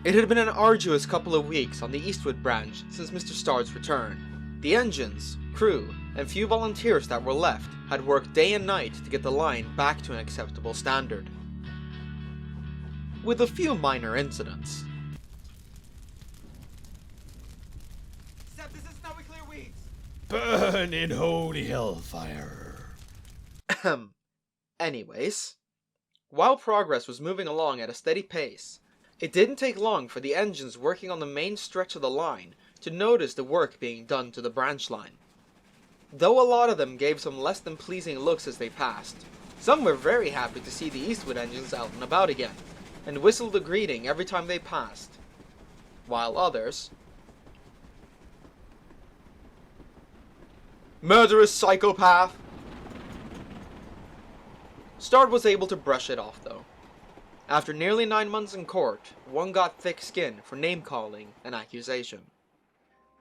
It had been an arduous couple of weeks on the Eastwood branch since Mr. Starr's return. The engines, crew, and few volunteers that were left had worked day and night to get the line back to an acceptable standard, with a few minor incidents. Except this is how we clear weeds. Burn in holy hellfire. Anyways, while progress was moving along at a steady pace, it didn't take long for the engines working on the main stretch of the line to notice the work being done to the branch line. Though a lot of them gave some less than pleasing looks as they passed, some were very happy to see the Eastwood engines out and about again, and whistled a greeting every time they passed, while others... Murderous psychopath! Starr was able to brush it off though. After nearly 9 months in court, one got thick skin for name-calling and accusation.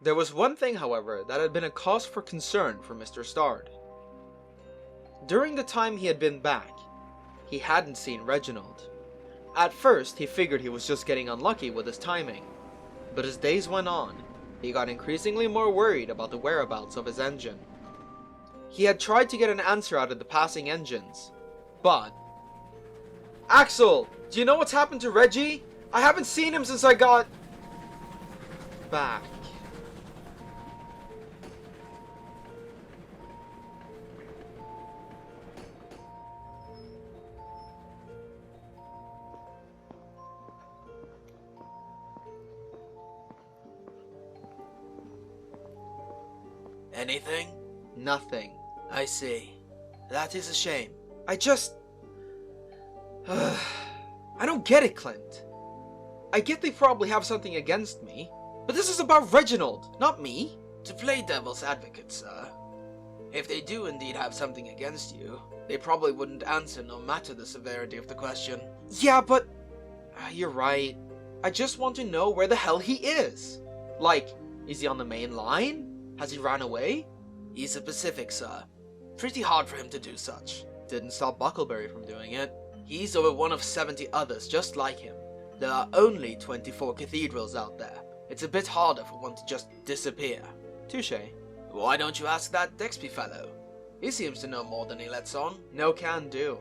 There was one thing, however, that had been a cause for concern for Mr. Starr. During the time he had been back, he hadn't seen Reginald. At first, he figured he was just getting unlucky with his timing, but as days went on, he got increasingly more worried about the whereabouts of his engine. He had tried to get an answer out of the passing engines, but... Axel! Do you know what's happened to Reggie? I haven't seen him since I got... back. Anything? Nothing. I see. That is a shame. I just... I don't get it, Clint. I get they probably have something against me, but this is about Reginald, not me. To play devil's advocate, sir, if they do indeed have something against you, they probably wouldn't answer no matter the severity of the question. Yeah, but... you're right. I just want to know where the hell he is. Like, is he on the main line? Has he ran away? He's a Pacific, sir. Pretty hard for him to do such. Didn't stop Buckleberry from doing it. He's over one of 70 others just like him. There are only 24 cathedrals out there. It's a bit harder for one to just disappear. Touché. Why don't you ask that Dexby fellow? He seems to know more than he lets on. No can do.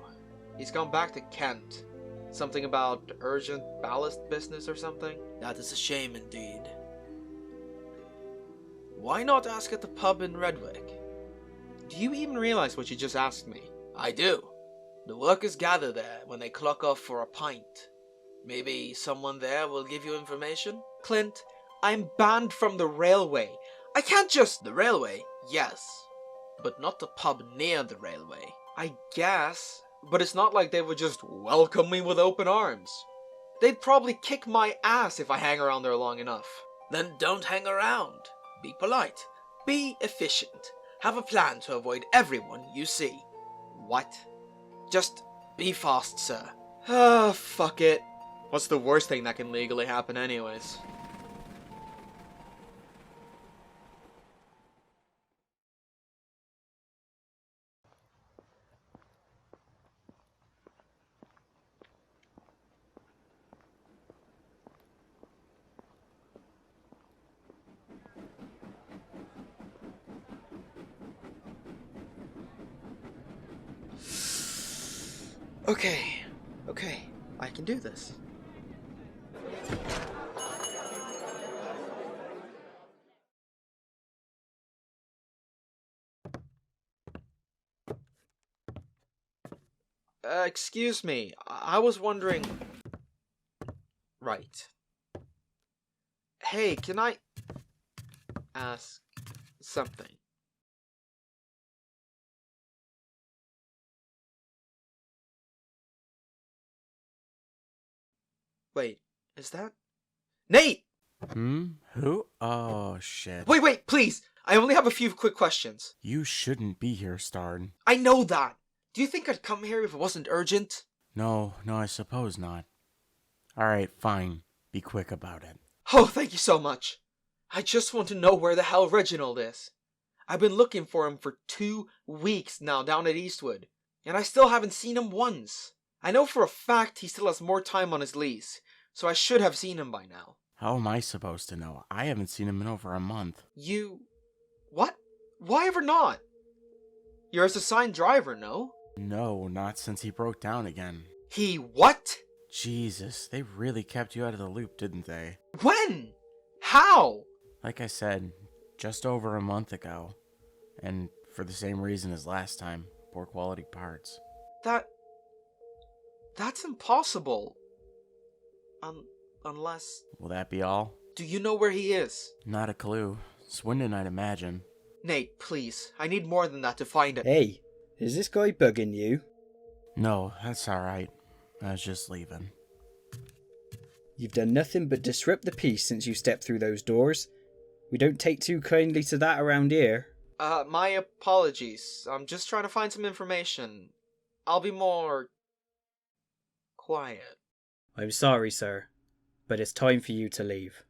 He's gone back to Kent. Something about urgent ballast business or something? That is a shame indeed. Why not ask at the pub in Redwick? Do you even realize what you just asked me? I do. The workers gather there when they clock off for a pint. Maybe someone there will give you information? Clint, I'm banned from the railway. I can't just... The railway, yes. But not the pub near the railway. I guess. But it's not like they would just welcome me with open arms. They'd probably kick my ass if I hang around there long enough. Then don't hang around. Be polite. Be efficient. Have a plan to avoid everyone you see. What? Just be fast, sir. Ah, fuck it. What's the worst thing that can legally happen anyways? Okay, I can do this. Excuse me, I was wondering... Right. Hey, can I ask something? Wait, is that... Nate! Who? Oh, shit. Wait, please! I only have a few quick questions. You shouldn't be here, Starn. I know that! Do you think I'd come here if it wasn't urgent? No, I suppose not. Alright, fine. Be quick about it. Oh, thank you so much. I just want to know where the hell Reginald is. I've been looking for him for 2 weeks now down at Eastwood, and I still haven't seen him once. I know for a fact he still has more time on his lease, so I should have seen him by now. How am I supposed to know? I haven't seen him in over a month. You... What? Why ever not? You're his assigned driver, no? No, not since he broke down again. He what? Jesus, they really kept you out of the loop, didn't they? When? How? Like I said, just over a month ago. And for the same reason as last time, poor quality parts. That's impossible. Unless... Will that be all? Do you know where he is? Not a clue. Swindon, I'd imagine. Nate, please. I need more than that to find it. Hey, is this guy bugging you? No, that's alright. I was just leaving. You've done nothing but disrupt the peace since you stepped through those doors. We don't take too kindly to that around here. My apologies. I'm just trying to find some information. I'll be more... quiet. I'm sorry, sir, but it's time for you to leave.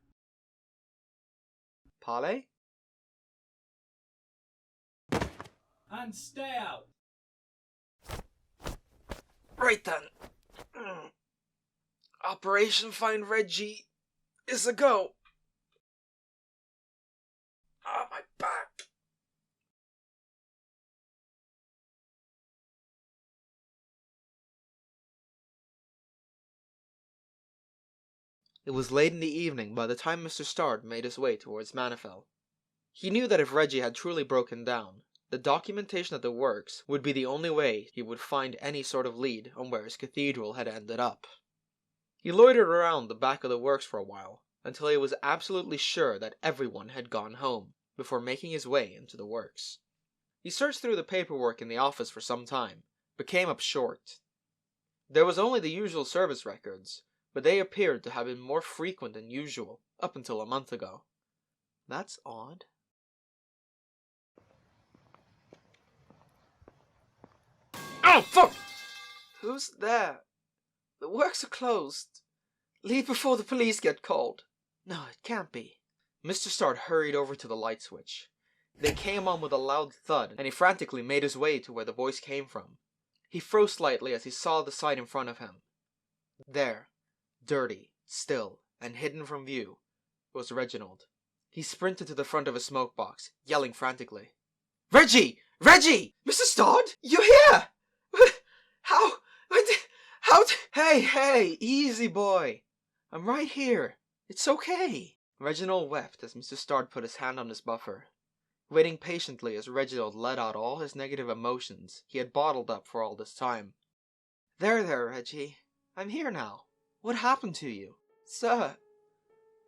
Pale? And stay out. Right then. Operation Find Reggie is a go. Ah, my back. It was late in the evening by the time Mr. Starr made his way towards Manifel. He knew that if Reggie had truly broken down, the documentation at the works would be the only way he would find any sort of lead on where his cathedral had ended up. He loitered around the back of the works for a while, until he was absolutely sure that everyone had gone home, before making his way into the works. He searched through the paperwork in the office for some time, but came up short. There was only the usual service records, but they appeared to have been more frequent than usual up until a month ago. That's odd. Oh, fuck! Who's there? The works are closed. Leave before the police get called. No, it can't be. Mr. Starr hurried over to the light switch. They came on with a loud thud, and he frantically made his way to where the voice came from. He froze slightly as he saw the sight in front of him. There, dirty, still, and hidden from view, was Reginald. He sprinted to the front of a smoke box, yelling frantically. Reggie! Reggie! Mr. Stodd? You're here! How? Hey, easy boy. I'm right here. It's okay. Reginald wept as Mr. Stodd put his hand on his buffer, waiting patiently as Reginald let out all his negative emotions he had bottled up for all this time. There, Reggie. I'm here now. What happened to you? Sir,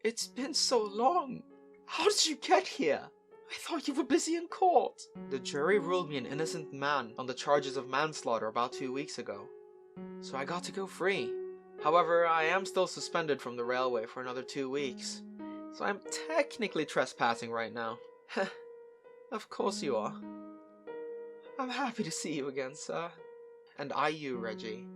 it's been so long. How did you get here? I thought you were busy in court. The jury ruled me an innocent man on the charges of manslaughter about 2 weeks ago, so I got to go free. However, I am still suspended from the railway for another 2 weeks, so I'm technically trespassing right now. Of course you are. I'm happy to see you again, sir. And you, Reggie.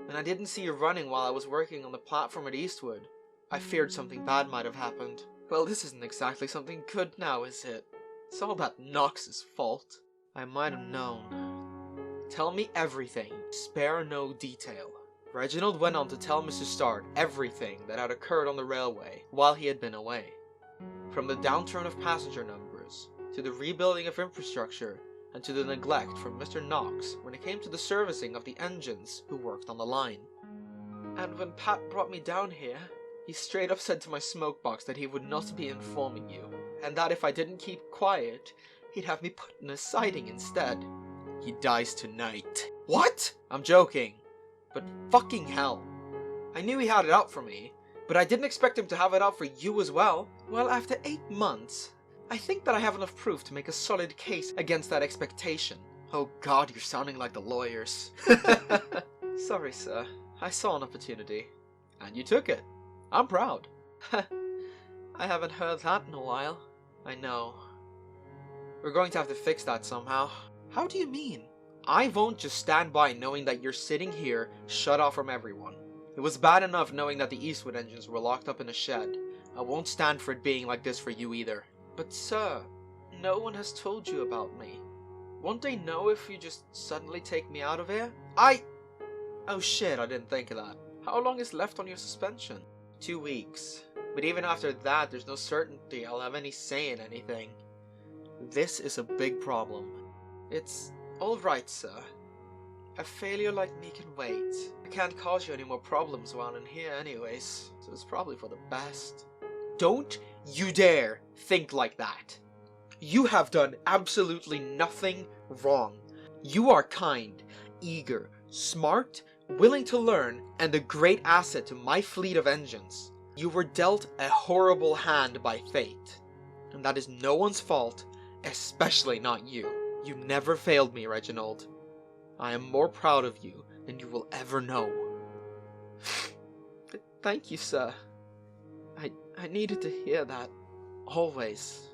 And I didn't see you running while I was working on the platform at Eastwood. I feared something bad might have happened. Well, this isn't exactly something good now, is it? It's all that Knox's fault. I might have known. Tell me everything. Spare no detail. Reginald went on to tell Mr. Starr everything that had occurred on the railway while he had been away. From the downturn of passenger numbers, to the rebuilding of infrastructure, and to the neglect from Mr. Knox when it came to the servicing of the engines who worked on the line. And when Pat brought me down here, he straight up said to my smoke box that he would not be informing you, and that if I didn't keep quiet, he'd have me put in a siding instead. He dies tonight. What? I'm joking. But fucking hell. I knew he had it out for me, but I didn't expect him to have it out for you as well. Well, after 8 months, I think that I have enough proof to make a solid case against that expectation. Oh god, you're sounding like the lawyers. Sorry, sir. I saw an opportunity. And you took it. I'm proud. I haven't heard that in a while. I know. We're going to have to fix that somehow. How do you mean? I won't just stand by knowing that you're sitting here, shut off from everyone. It was bad enough knowing that the Eastwood engines were locked up in a shed. I won't stand for it being like this for you either. But sir, no one has told you about me. Won't they know if you just suddenly take me out of here? Oh shit, I didn't think of that. How long is left on your suspension? 2 weeks. But even after that, there's no certainty I'll have any say in anything. This is a big problem. It's alright, sir. A failure like me can wait. I can't cause you any more problems while in here anyways, so it's probably for the best. Don't you dare think like that. You have done absolutely nothing wrong. You are kind, eager, smart, willing to learn, and a great asset to my fleet of engines. You were dealt a horrible hand by fate, and that is no one's fault, especially not you. You never failed me, Reginald. I am more proud of you than you will ever know. Thank you, sir. I needed to hear that. Always.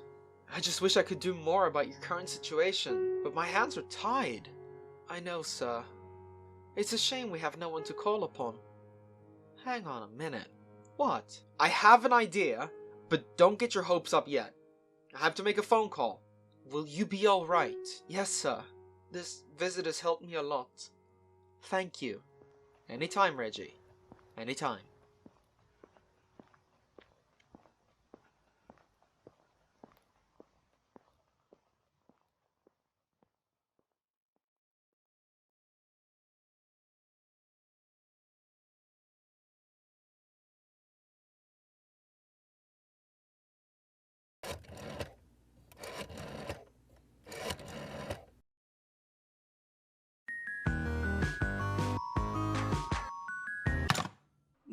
I just wish I could do more about your current situation, but my hands are tied. I know, sir. It's a shame we have no one to call upon. Hang on a minute. What? I have an idea, but don't get your hopes up yet. I have to make a phone call. Will you be alright? Yes, sir. This visit has helped me a lot. Thank you. Anytime, Reggie. Anytime.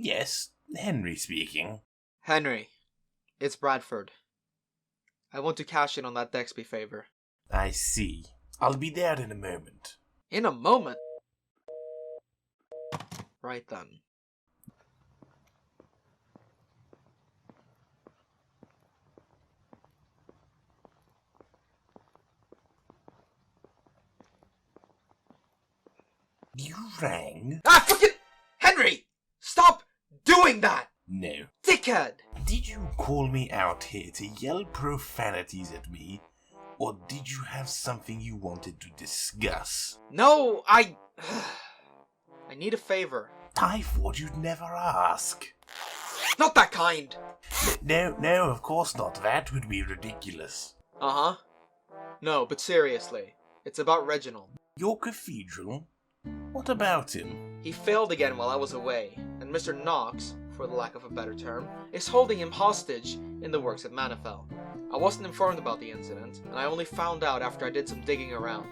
Yes, Henry speaking. Henry, it's Bradford. I want to cash in on that Dexby favor. I see. I'll be there in a moment. In a moment? Right then. You rang? Ah, fucking Henry! Stop doing that! No. Dickhead! Did you call me out here to yell profanities at me? Or did you have something you wanted to discuss? No, I need a favor. I thought you'd never ask. Not that kind! No, of course not. That would be ridiculous. Uh-huh. No, but seriously. It's about Reginald. Your cathedral? What about him? He failed again while I was away, and Mr. Knox, for the lack of a better term, is holding him hostage in the works at Manifel. I wasn't informed about the incident, and I only found out after I did some digging around.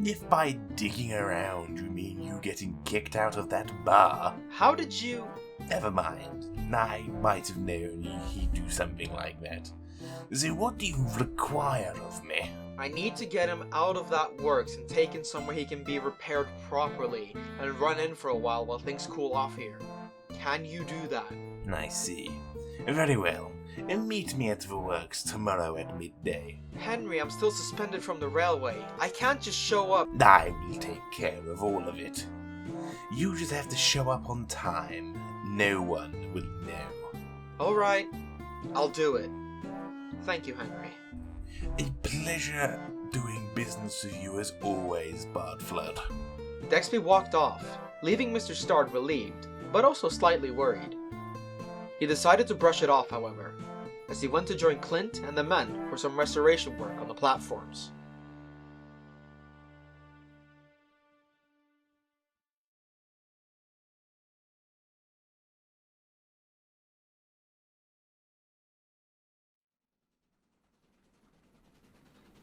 If by digging around you mean you getting kicked out of that bar, How did you... never mind. I might have known he'd do something like that. So what do you require of me? I need to get him out of that works and taken somewhere he can be repaired properly and run in for a while things cool off here. Can you do that? I see. Very well. Meet me at the works tomorrow at midday. Henry, I'm still suspended from the railway. I can't just show up. I will take care of all of it. You just have to show up on time. No one will know. Alright, I'll do it. Thank you, Henry. A pleasure doing business with you as always, Bard Flood. Dexby walked off, leaving Mr. Stard relieved, but also slightly worried. He decided to brush it off, however, as he went to join Clint and the men for some restoration work on the platforms.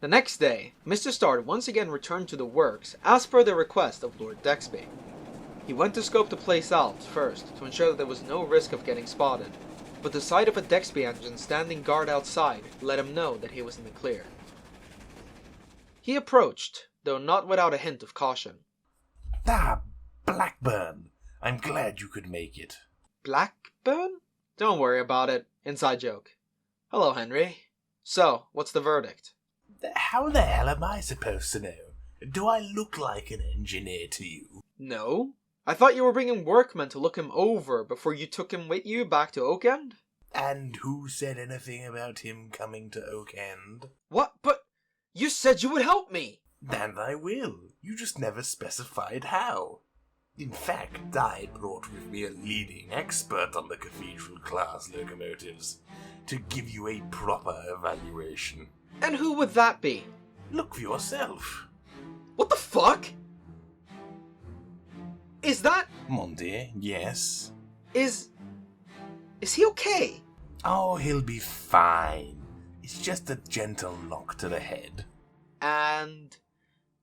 The next day, Mr. Stard once again returned to the works as per the request of Lord Dexby. He went to scope the place out first to ensure that there was no risk of getting spotted, but the sight of a Dexby engine standing guard outside let him know that he was in the clear. He approached, though not without a hint of caution. Ah, Blackburn. I'm glad you could make it. Blackburn? Don't worry about it. Inside joke. Hello, Henry. So, what's the verdict? How the hell am I supposed to know? Do I look like an engineer to you? No? I thought you were bringing workmen to look him over before you took him with you back to Oakend? And who said anything about him coming to Oakend? What? But you said you would help me! And I will. You just never specified how. In fact, I brought with me a leading expert on the cathedral-class locomotives to give you a proper evaluation. And who would that be? Look for yourself. What the fuck? Is that... Monty, yes? Is he okay? Oh, he'll be fine. It's just a gentle knock to the head. And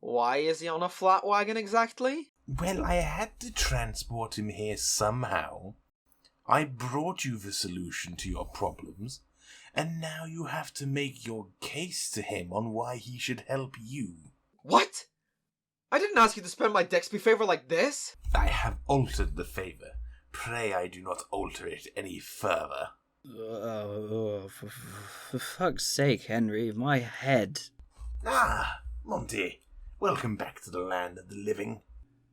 why is he on a flat wagon exactly? Well, I had to transport him here somehow. I brought you the solution to your problems, and now you have to make your case to him on why he should help you. What? I didn't ask you to spend my Dexby favor like this. I have altered the favor. Pray I do not alter it any further. For fuck's sake, Henry, my head. Ah, Monty, welcome back to the land of the living.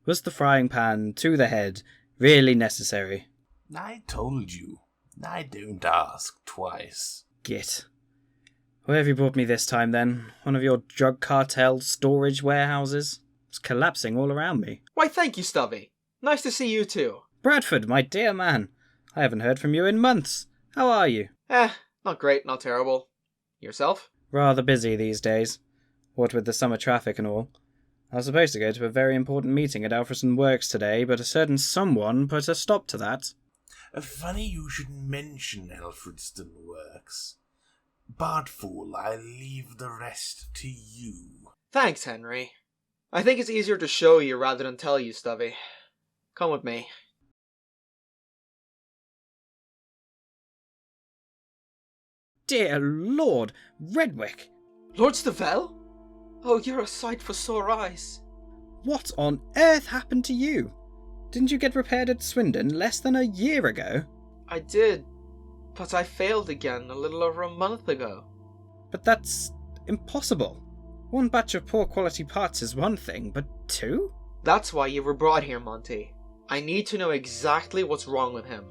Was the frying pan to the head really necessary? I told you. I don't ask twice. Git. Where have you brought me this time, then? One of your drug cartel storage warehouses? It's collapsing all around me. Why, thank you, Stubby. Nice to see you too. Bradford, my dear man. I haven't heard from you in months. How are you? Not great, not terrible. Yourself? Rather busy these days. What with the summer traffic and all. I was supposed to go to a very important meeting at Alfredson Works today, but a certain someone put a stop to that. Funny you should mention Alfredston Works. Bardfool, I leave the rest to you. Thanks, Henry. I think it's easier to show you rather than tell you, Stubby. Come with me. Dear Lord, Redwick! Lord Stavel? Oh, you're a sight for sore eyes. What on earth happened to you? Didn't you get repaired at Swindon less than a year ago? I did, but I failed again a little over a month ago. But that's impossible. One batch of poor quality parts is one thing, but two? That's why you were brought here, Monty. I need to know exactly what's wrong with him.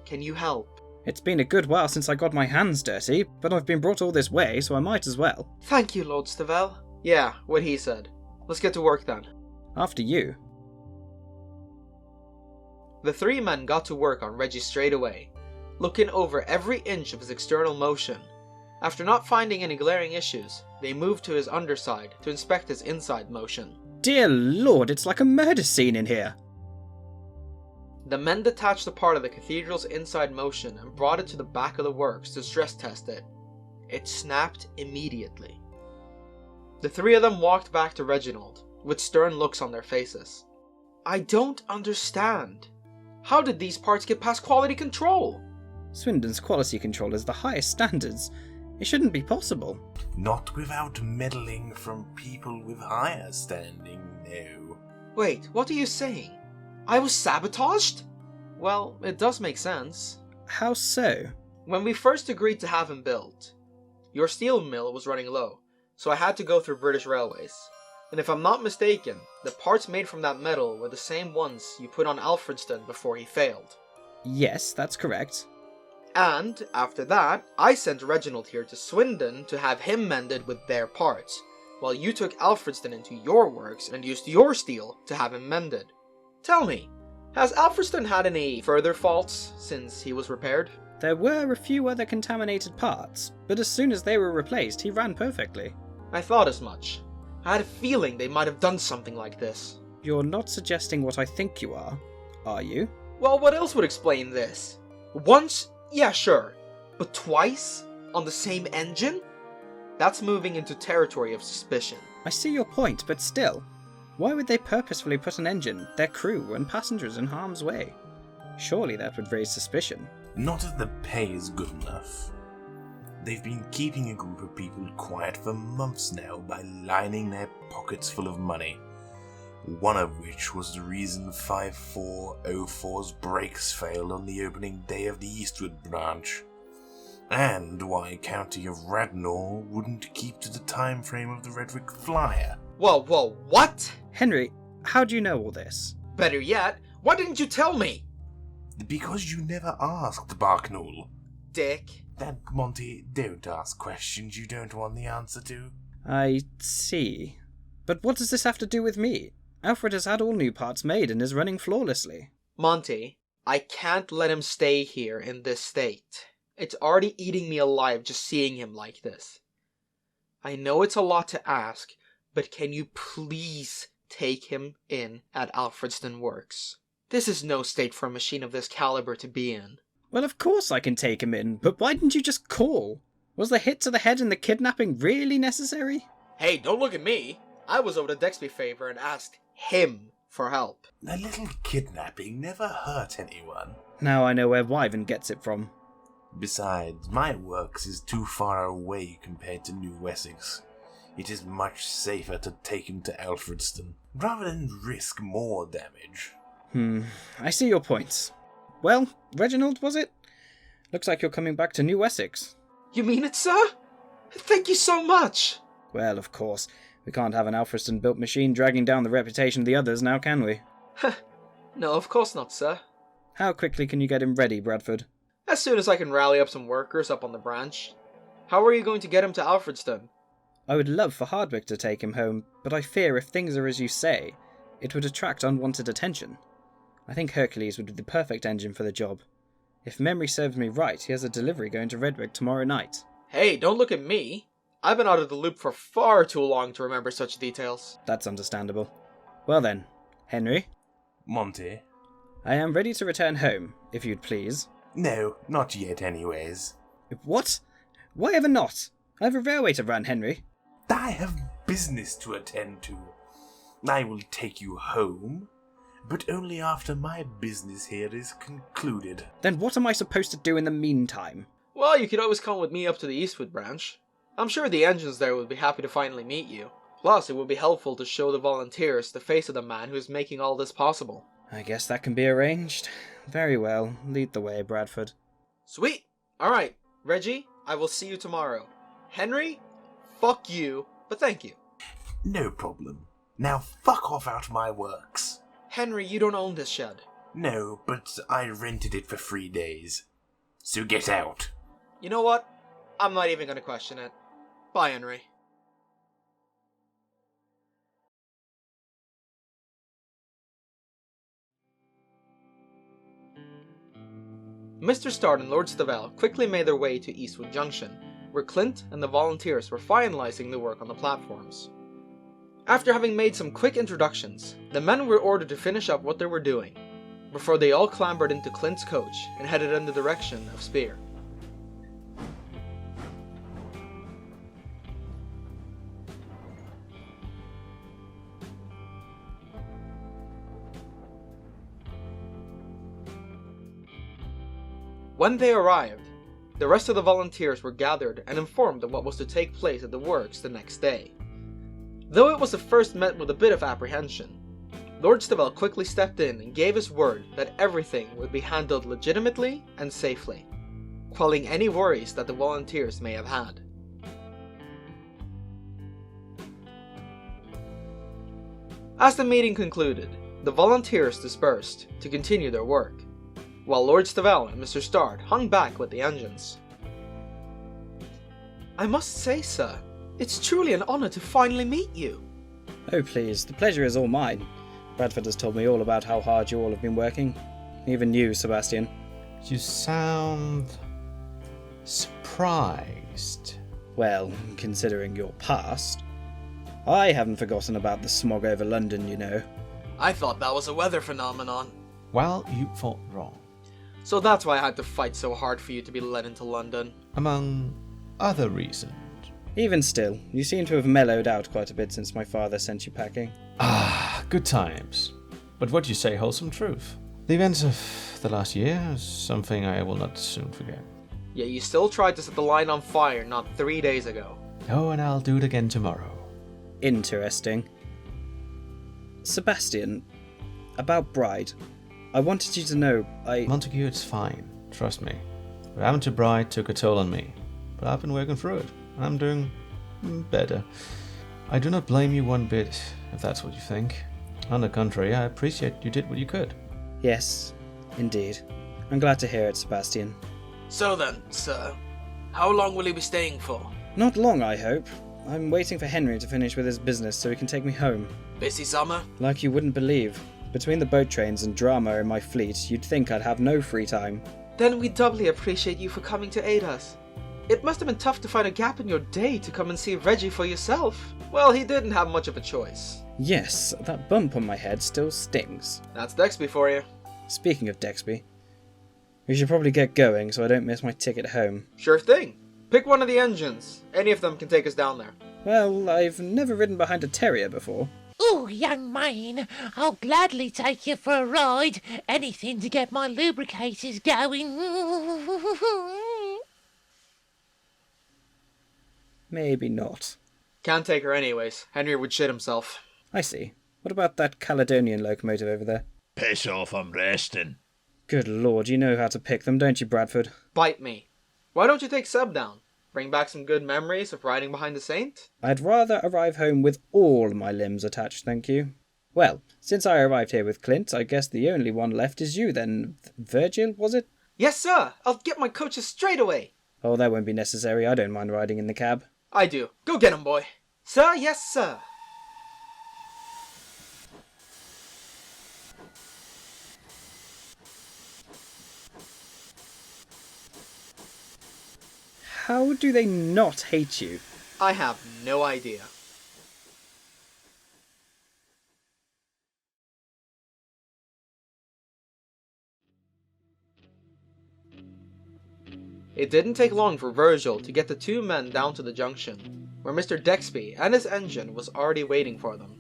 Can you help? It's been a good while since I got my hands dirty, but I've been brought all this way, so I might as well. Thank you, Lord Stavel. Yeah, what he said. Let's get to work then. After you. The three men got to work on Reggie straight away, looking over every inch of his external motion. After not finding any glaring issues, they moved to his underside to inspect his inside motion. Dear Lord, it's like a murder scene in here. The men detached a part of the cathedral's inside motion and brought it to the back of the works to stress test it. It snapped immediately. The three of them walked back to Reginald, with stern looks on their faces. I don't understand. How did these parts get past quality control? Swindon's quality control is the highest standards. It shouldn't be possible. Not without meddling from people with higher standing, no. Wait, what are you saying? I was sabotaged? Well, it does make sense. How so? When we first agreed to have him built, your steel mill was running low, so I had to go through British Railways. And if I'm not mistaken, the parts made from that metal were the same ones you put on Alfredston before he failed. Yes, that's correct. And, after that, I sent Reginald here to Swindon to have him mended with their parts, while you took Alfredston into your works and used your steel to have him mended. Tell me, has Alfredston had any further faults since he was repaired? There were a few other contaminated parts, but as soon as they were replaced, he ran perfectly. I thought as much. I had a feeling they might have done something like this. You're not suggesting what I think you are you? Well, what else would explain this? Once, yeah, sure. But twice? On the same engine? That's moving into territory of suspicion. I see your point, but still. Why would they purposefully put an engine, their crew, and passengers in harm's way? Surely that would raise suspicion. Not if the pay is good enough. They've been keeping a group of people quiet for months now by lining their pockets full of money. One of which was the reason 5404's brakes failed on the opening day of the Eastwood branch. And why County of Radnor wouldn't keep to the time frame of the Redwick Flyer. Whoa, what? Henry, how do you know all this? Better yet, why didn't you tell me? Because you never asked, Barknoll. Dick. Then, Monty, don't ask questions you don't want the answer to. I see. But what does this have to do with me? Alfred has had all new parts made and is running flawlessly. Monty, I can't let him stay here in this state. It's already eating me alive just seeing him like this. I know it's a lot to ask, but can you please take him in at Alfredston Works? This is no state for a machine of this caliber to be in. Well, of course I can take him in, but why didn't you just call? Was the hit to the head and the kidnapping really necessary? Hey, don't look at me. I was owed a Dexby favor and asked him for help. A little kidnapping never hurt anyone. Now I know where Wyvern gets it from. Besides, my works is too far away compared to New Wessex. It is much safer to take him to Alfredston, rather than risk more damage. I see your points. Well, Reginald, was it? Looks like you're coming back to New Wessex. You mean it, sir? Thank you so much. Well, of course. We can't have an Alfredston-built machine dragging down the reputation of the others now, can we? No, of course not, sir. How quickly can you get him ready, Bradford? As soon as I can rally up some workers up on the branch. How are you going to get him to Alfredston? I would love for Hardwick to take him home, but I fear if things are as you say, it would attract unwanted attention. I think Hercules would be the perfect engine for the job. If memory serves me right, he has a delivery going to Redwick tomorrow night. Hey, don't look at me. I've been out of the loop for far too long to remember such details. That's understandable. Well then, Henry, Monty? I am ready to return home, if you'd please. No, not yet anyways. What? Why ever not? I have a railway to run, Henry. I have business to attend to. I will take you home, but only after my business here is concluded. Then what am I supposed to do in the meantime? Well, you could always come with me up to the Eastwood branch. I'm sure the engines there would be happy to finally meet you. Plus, it would be helpful to show the volunteers the face of the man who is making all this possible. I guess that can be arranged. Very well, lead the way, Bradford. Sweet! Alright, Reggie, I will see you tomorrow. Henry, fuck you, but thank you. No problem. Now fuck off out my works. Henry, you don't own this shed. No, but I rented it for 3 days. So get out. You know what? I'm not even gonna question it. Bye, Henry. Mr. Start and Lord Stavel quickly made their way to Eastwood Junction, where Clint and the volunteers were finalizing the work on the platforms. After having made some quick introductions, the men were ordered to finish up what they were doing, before they all clambered into Clint's coach and headed in the direction of Spear. When they arrived, the rest of the volunteers were gathered and informed of what was to take place at the works the next day. Though it was at first met with a bit of apprehension, Lord Stavel quickly stepped in and gave his word that everything would be handled legitimately and safely, quelling any worries that the volunteers may have had. As the meeting concluded, the volunteers dispersed to continue their work, while Lord Stavel and Mr. Start hung back with the engines. I must say, sir, it's truly an honor to finally meet you. Oh please, the pleasure is all mine. Bradford has told me all about how hard you all have been working. Even you, Sebastian. You sound surprised. Well, considering your past. I haven't forgotten about the smog over London, you know. I thought that was a weather phenomenon. Well, you thought wrong. So that's why I had to fight so hard for you to be led into London. Among other reasons. Even still, you seem to have mellowed out quite a bit since my father sent you packing. Ah, good times. But what you say holds some truth. The events of the last year is something I will not soon forget. Yet you still tried to set the line on fire not 3 days ago. Oh, and I'll do it again tomorrow. Interesting. Sebastian, about Bride. I wanted you to know Montague, it's fine. Trust me. What happened to Bride took a toll on me. But I've been working through it. I'm doing better. I do not blame you one bit, if that's what you think. On the contrary, I appreciate you did what you could. Yes, indeed. I'm glad to hear it, Sebastian. So then, sir, how long will you be staying for? Not long, I hope. I'm waiting for Henry to finish with his business so he can take me home. Busy summer? Like you wouldn't believe. Between the boat trains and drama in my fleet, you'd think I'd have no free time. Then we doubly appreciate you for coming to aid us. It must have been tough to find a gap in your day to come and see Reggie for yourself. Well, he didn't have much of a choice. Yes, that bump on my head still stings. That's Dexby for you. Speaking of Dexby, we should probably get going so I don't miss my ticket home. Sure thing. Pick one of the engines. Any of them can take us down there. Well, I've never ridden behind a terrier before. Oh, young man, I'll gladly take you for a ride. Anything to get my lubricators going. Maybe not. Can't take her anyways. Henry would shit himself. I see. What about that Caledonian locomotive over there? Piss off, I'm resting. Good lord, you know how to pick them, don't you, Bradford? Bite me. Why don't you take Seb down? Bring back some good memories of riding behind the Saint? I'd rather arrive home with all my limbs attached, thank you. Well, since I arrived here with Clint, I guess the only one left is you then. Virgil, was it? Yes, sir. I'll get my coaches straight away. Oh, that won't be necessary. I don't mind riding in the cab. I do. Go get him, boy. Sir, yes, sir. How do they not hate you? I have no idea. It didn't take long for Virgil to get the two men down to the junction, where Mr. Dexby and his engine was already waiting for them.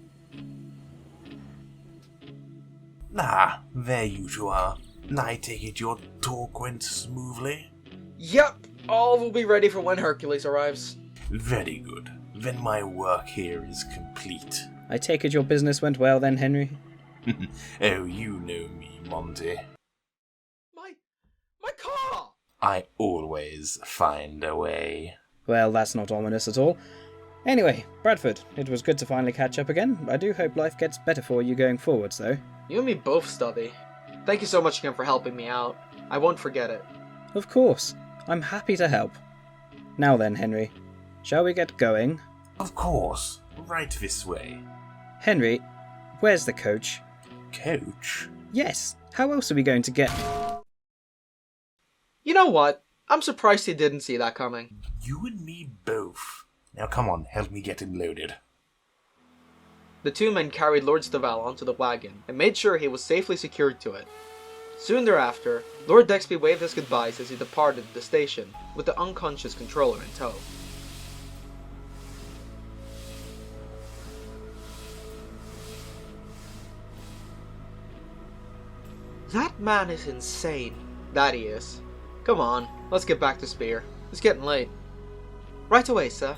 Ah, there you two are. I take it your talk went smoothly? Yep, all will be ready for when Hercules arrives. Very good. Then my work here is complete. I take it your business went well then, Henry? Oh, you know me, Monty. My car! I always find a way. Well, that's not ominous at all. Anyway, Bradford, it was good to finally catch up again. I do hope life gets better for you going forwards, though. You and me both, Stubby. Thank you so much again for helping me out. I won't forget it. Of course. I'm happy to help. Now then, Henry, shall we get going? Of course. Right this way. Henry, where's the coach? Coach? Yes, how else are we going to get... You know what? I'm surprised he didn't see that coming. You and me both. Now come on, help me get him loaded. The two men carried Lord Stavel onto the wagon and made sure he was safely secured to it. Soon thereafter, Lord Dexby waved his goodbyes as he departed the station with the unconscious controller in tow. That man is insane. That he is. Come on, let's get back to Spear. It's getting late. Right away, sir.